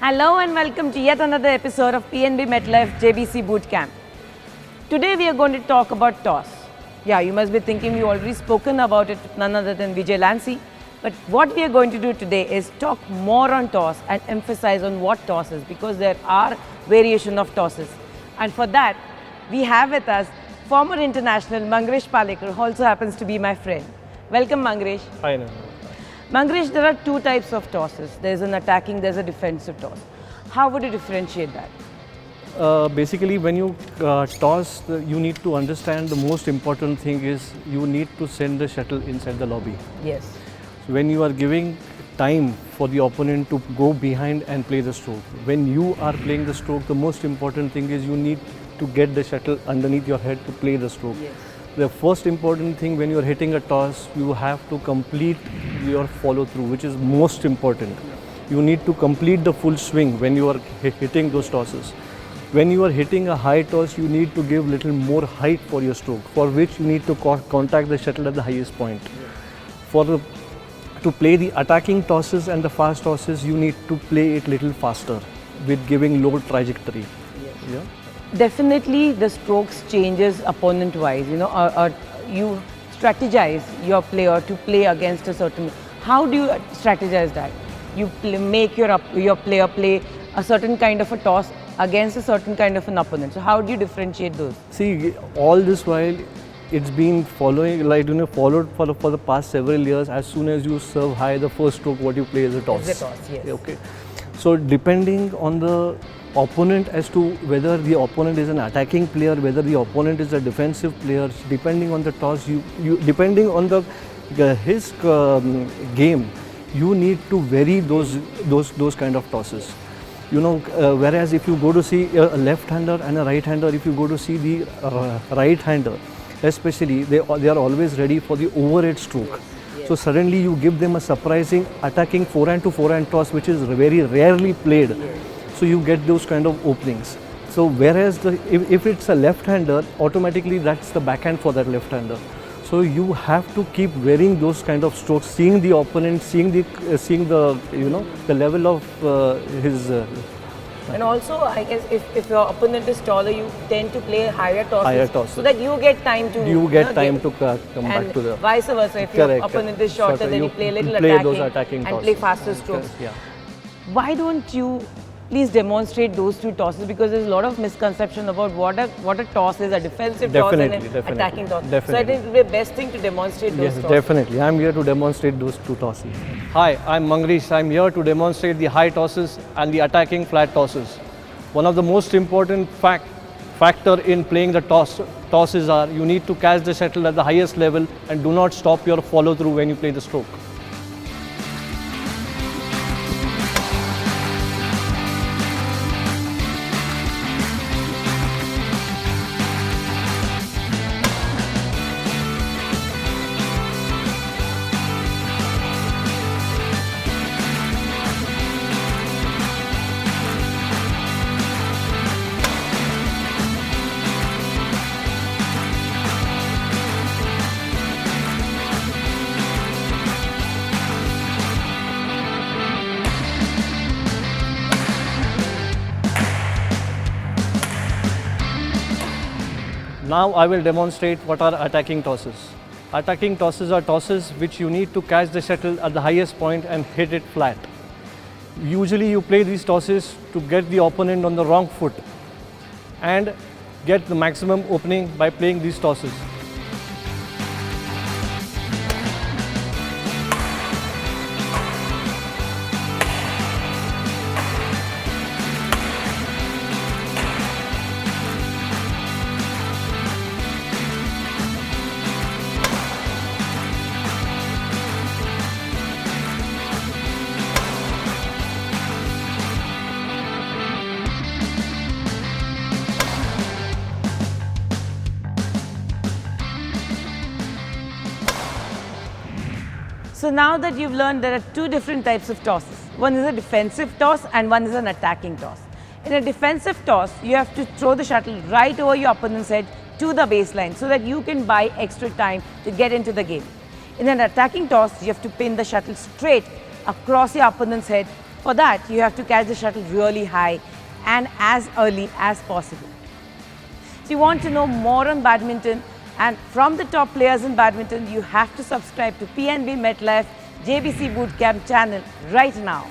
Hello and welcome to yet another episode of PNB MetLife JBC Bootcamp. Today we are going to talk about toss. Yeah, you must be thinking we already spoken about it with none other than Vijay Lancy. But what we are going to do today is talk more on toss and emphasize on what toss is, because there are variation of tosses. And for that, we have with us former international Mangrish Palekar, who also happens to be my friend. Welcome, Mangrish. I know. Mangrish, there are two types of tosses. There's an attacking, there's a defensive toss. How would you differentiate that? Basically, when you toss, you need to understand the most important thing is you need to send the shuttle inside the lobby. Yes. So when you are giving time for the opponent to go behind and play the stroke, when you are playing the stroke, the most important thing is you need to get the shuttle underneath your head to play the stroke. Yes. The first important thing when you are hitting a toss, you have to complete your follow through, which is most important. You need to complete the full swing when you are hitting those tosses. When you are hitting a high toss, you need to give little more height for your stroke, for which you need to contact the shuttle at the highest point. To play the attacking tosses and the fast tosses, you need to play it little faster with giving low trajectory. Yes. Yeah? Definitely the strokes changes opponent wise, or you strategize your player to play against a certain. How do you strategize that? You make your player play a certain kind of a toss against a certain kind of an opponent. So how do you differentiate those? See, all this while it's been followed for the past several years. As soon as you serve high, the first stroke what you play is a toss. It's a toss, yes. Okay. So depending on the opponent as to whether the opponent is an attacking player, whether the opponent is a defensive player, depending on the toss, depending on his game, you need to vary those kind of tosses. Whereas if you go to see a left-hander and a right-hander, if you go to see the right-hander, especially they are always ready for the overhead stroke. Yes. So suddenly you give them a surprising attacking forehand to forehand toss, which is very rarely played. Yes. So you get those kind of openings. So whereas if it's a left-hander, automatically that's the backhand for that left-hander. So you have to keep varying those kind of strokes, seeing the opponent, seeing the level of his. And also, I guess if your opponent is taller, you tend to play higher tosses, so that you get time to come back to the. Vice versa, if your opponent is shorter, then you play a little attacking and play faster strokes. Yeah. Why don't you please demonstrate those two tosses, because there's a lot of misconception about what a toss is, a defensive toss and an attacking toss. Definitely. So I think it would be the best thing to demonstrate those tosses. Yes, definitely. I'm here to demonstrate those two tosses. Hi, I'm Mangrish. I'm here to demonstrate the high tosses and the attacking flat tosses. One of the most important factor in playing the tosses are you need to catch the shuttle at the highest level and do not stop your follow through when you play the stroke. Now I will demonstrate what are attacking tosses. Attacking tosses are tosses which you need to catch the shuttle at the highest point and hit it flat. Usually you play these tosses to get the opponent on the wrong foot and get the maximum opening by playing these tosses. So now that you've learned, there are two different types of tosses. One is a defensive toss and one is an attacking toss. In a defensive toss, you have to throw the shuttle right over your opponent's head to the baseline so that you can buy extra time to get into the game. In an attacking toss, you have to pin the shuttle straight across your opponent's head For that, you have to catch the shuttle really high and as early as possible. So you want to know more on badminton and from the top players in badminton, you have to subscribe to PNB MetLife JBC Bootcamp channel right now.